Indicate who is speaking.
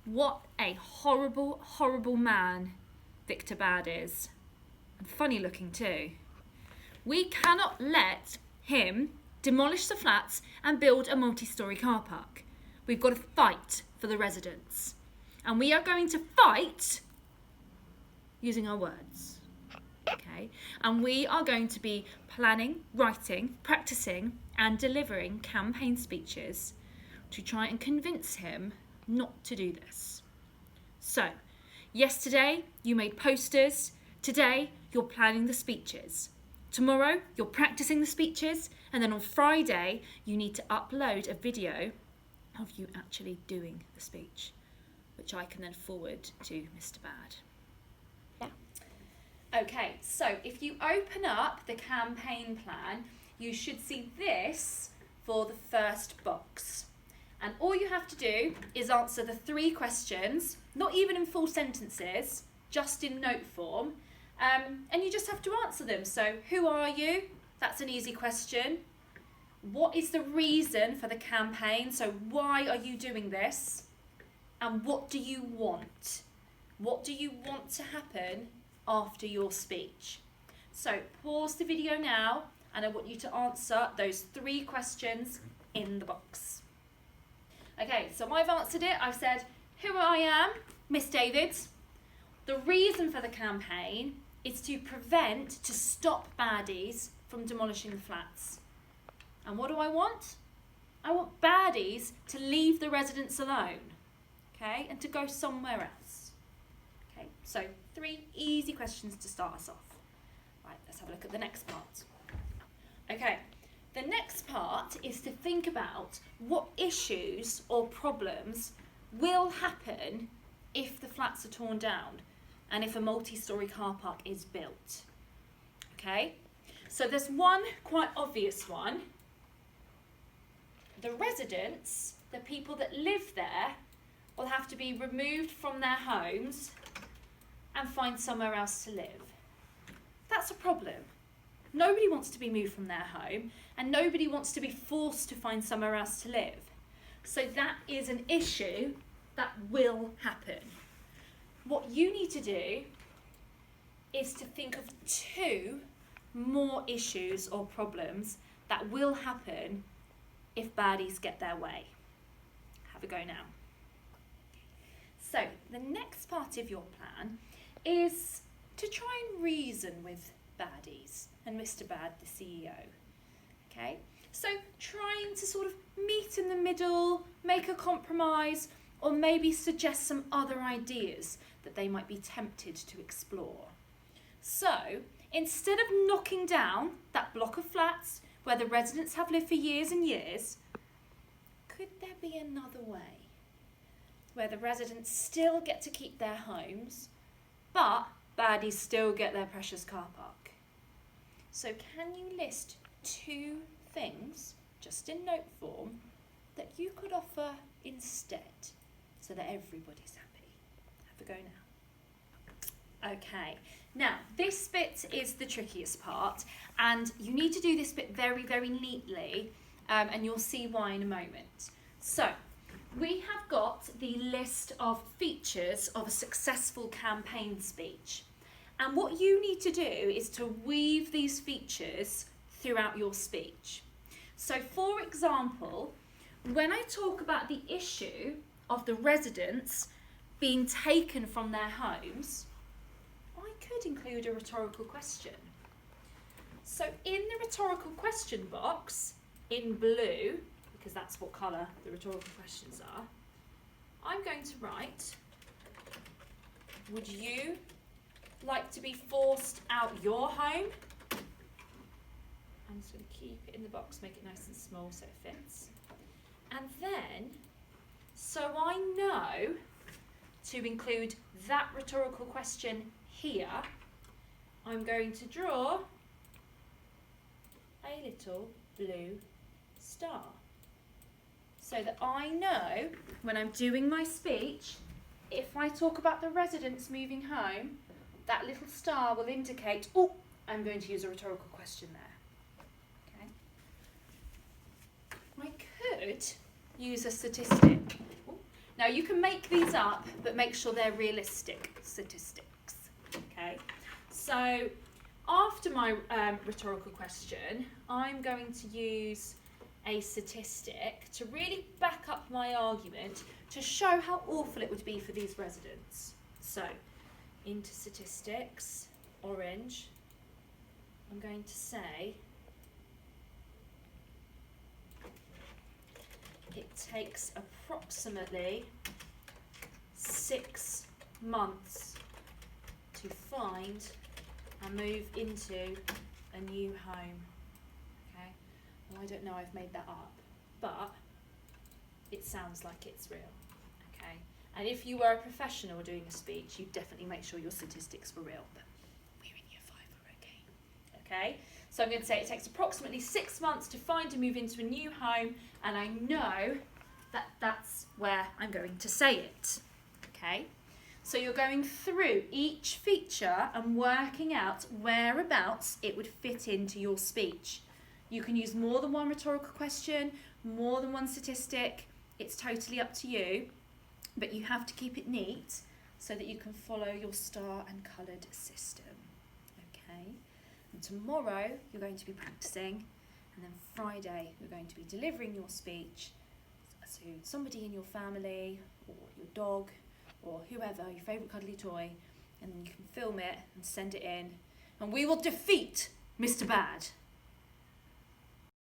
Speaker 1: what a horrible, horrible man Victor Bad is. And funny looking too. We cannot let him demolish the flats and build a multi-storey car park. We've got to fight for the residents. And we are going to fight using our words. Okay? And we are going to be planning, writing, practicing and delivering campaign speeches to try and convince him not to do this. So, yesterday you made posters, today you're planning the speeches. Tomorrow you're practicing the speeches, and then on Friday you need to upload a video of you actually doing the speech, which I can then forward to Mr. Bad. Yeah. Okay, so if you open up the campaign plan, you should see this for the first box. And all you have to do is answer the 3 questions, not even in full sentences, just in note form. And you just have to answer them. So, who are you? That's an easy question. What is the reason for the campaign? So, why are you doing this? And what do you want? What do you want to happen after your speech? So, pause the video now, and I want you to answer those 3 questions in the box. Okay, so I've answered it. I've said who I am, Miss Davids. The reason for the campaign is to stop baddies from demolishing the flats. And what do I want? I want baddies to leave the residents alone, okay, and to go somewhere else. Okay, so 3 easy questions to start us off. Right, let's have a look at the next part. Okay, the next part is to think about what issues or problems will happen if the flats are torn down and if a multi-storey car park is built. Okay, so there's one quite obvious one. The residents, the people that live there, will have to be removed from their homes and find somewhere else to live. That's a problem. Nobody wants to be moved from their home, and nobody wants to be forced to find somewhere else to live. So that is an issue that will happen. What you need to do is to think of 2 more issues or problems that will happen if baddies get their way. Have a go now. So the next part of your plan is to try and reason with baddies and Mr. Bad, the CEO. Okay, so trying to sort of meet in the middle, make a compromise, or maybe suggest some other ideas that they might be tempted to explore. So instead of knocking down that block of flats where the residents have lived for years and years, could there be another way where the residents still get to keep their homes, but baddies still get their precious car park? So can you list 2 things, just in note form, that you could offer instead so that everybody's happy? Have a go now. Okay, now this bit is the trickiest part, and you need to do this bit very, very neatly, and you'll see why in a moment. So, we have got the list of features of a successful campaign speech. And what you need to do is to weave these features throughout your speech. So, for example, when I talk about the issue of the residents being taken from their homes, I could include a rhetorical question. So, in the rhetorical question box, in blue, because that's what colour the rhetorical questions are, I'm going to write, would you like to be forced out your home? I'm just going to keep it in the box, make it nice and small so it fits. And then, so I know to include that rhetorical question here, I'm going to draw a little blue star, so that I know when I'm doing my speech, if I talk about the residents moving home, that little star will indicate, oh, I'm going to use a rhetorical question there. Okay. I could use a statistic. Now you can make these up, but make sure they're realistic statistics. Okay, so after my rhetorical question, I'm going to use a statistic to really back up my argument to show how awful it would be for these residents. So, into statistics, orange, I'm going to say it takes approximately 6 months to find and move into a new home. Okay, well, I don't know, I've made that up, but it sounds like it's real. Okay, and if you were a professional doing a speech, you'd definitely make sure your statistics were real, but we're in year 5, we're okay. Okay, so I'm going to say it takes approximately 6 months to find and move into a new home, and I know that that's where I'm going to say it. Okay, so you're going through each feature and working out whereabouts it would fit into your speech. You can use more than one rhetorical question, more than one statistic. It's totally up to you, but you have to keep it neat so that you can follow your star and coloured system. Okay, and tomorrow you're going to be practicing, and then Friday you're going to be delivering your speech to somebody in your family or your dog or whoever, your favourite cuddly toy, and then you can film it and send it in, and we will defeat Mr. Bad.